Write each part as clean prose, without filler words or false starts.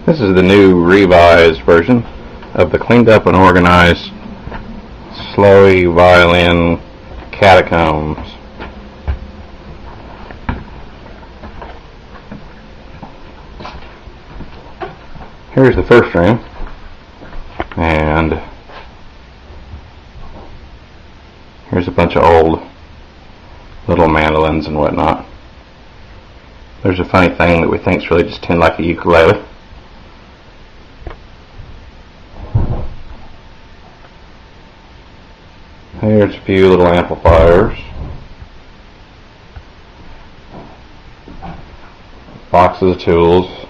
This is the new revised version of the cleaned up and organized Slowey violin catacombs. Here's the first room, and here's a bunch of old little mandolins and whatnot. There's a funny thing that we think is really just tuned like a ukulele. Here's a few little amplifiers, boxes of tools,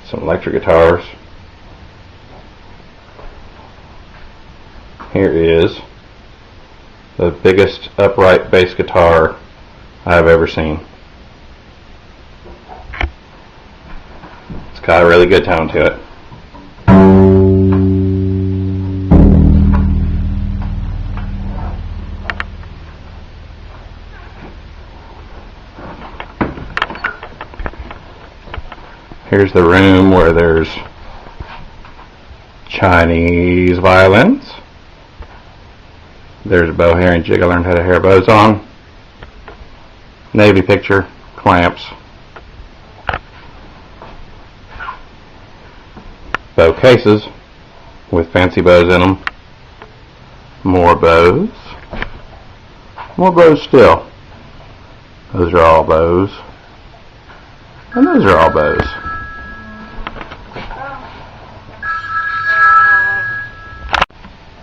some electric guitars. Here is the biggest upright bass guitar I've ever seen. It's got a really good tone to it. Here's the room where there's Chinese violins. There's a bow hair and jig I learned how to hair bows on. Navy picture, clamps. Bow cases with fancy bows in them. More bows. More bows still. Those are all bows. And those are all bows.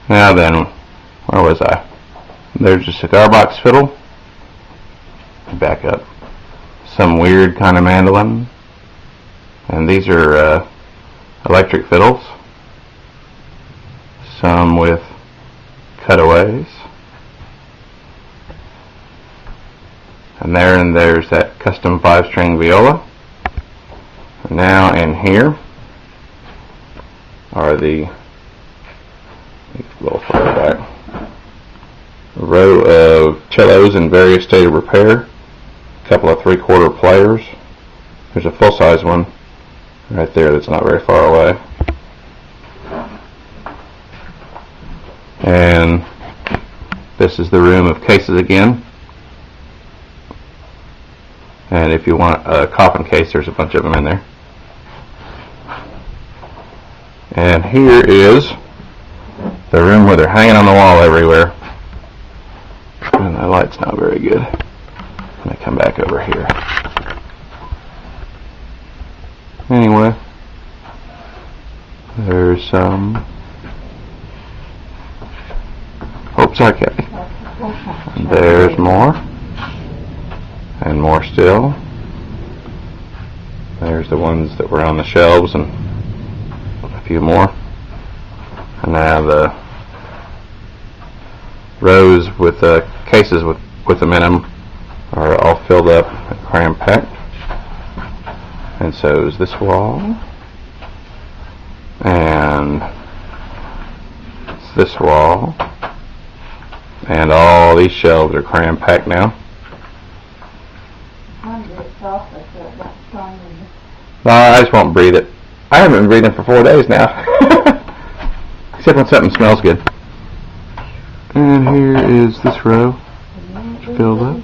Now then, where was I? There's a cigar box fiddle. Back up. Some weird kind of mandolin. And these are electric fiddles. Some with cutaways. And there's that custom 5-string viola. And now in here are the a row of cellos in various state of repair, a couple of 3/4 players. There's a full-size one right there that's not very far away. And this is the room of cases again. And if you want a coffin case, there's a bunch of them in there. And here is the room where they're hanging on the wall everywhere. And the light's not very good. Let me come back over here. Anyway, there's some. Oh, sorry, Kathy. And there's more. And more still. There's the ones that were on the shelves and a few more. And now the rows with the cases with them in them are all filled up and cram packed. And so is this wall. And this wall. And all these shelves are cram packed now. No, I just won't breathe it. I haven't been breathing for 4 days now. Except when something smells good. And here is this row filled up.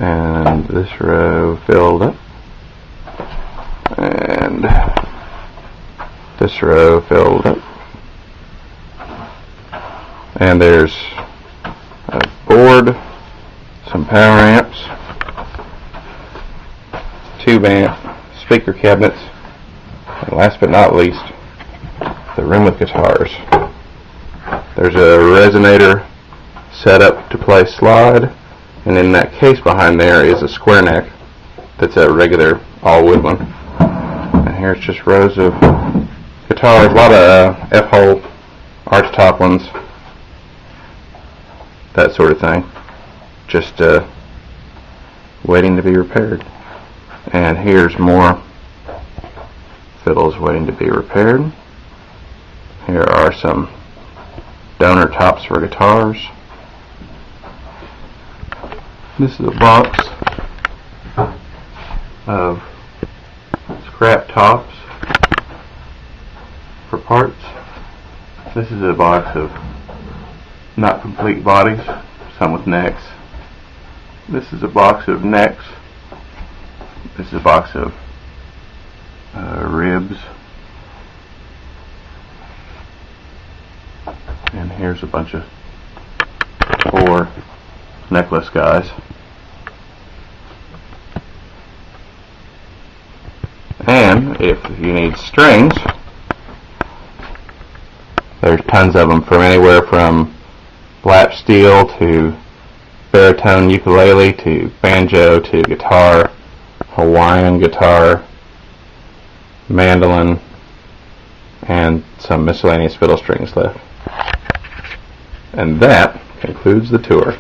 And this row filled up. And this row filled up. And there's a board, some power amps, 2-amp speaker cabinets, and last but not least, the room with guitars. There's a resonator set up to play slide, and in that case behind there is a square neck that's a regular all wood one. And here's just rows of guitars, a lot of F-hole arch top ones, that sort of thing, just waiting to be repaired. And here's more fiddles waiting to be repaired. Here are some donor tops for guitars. This is a box of scrap tops for parts. This is a box of not complete bodies, some with necks. This is a box of necks. This is a box of ribs. And here's a bunch of 4 necklace guys. And if you need strings, there's tons of them, from anywhere from lap steel to baritone ukulele to banjo to guitar, Hawaiian guitar, mandolin, and some miscellaneous fiddle strings left. And that concludes the tour.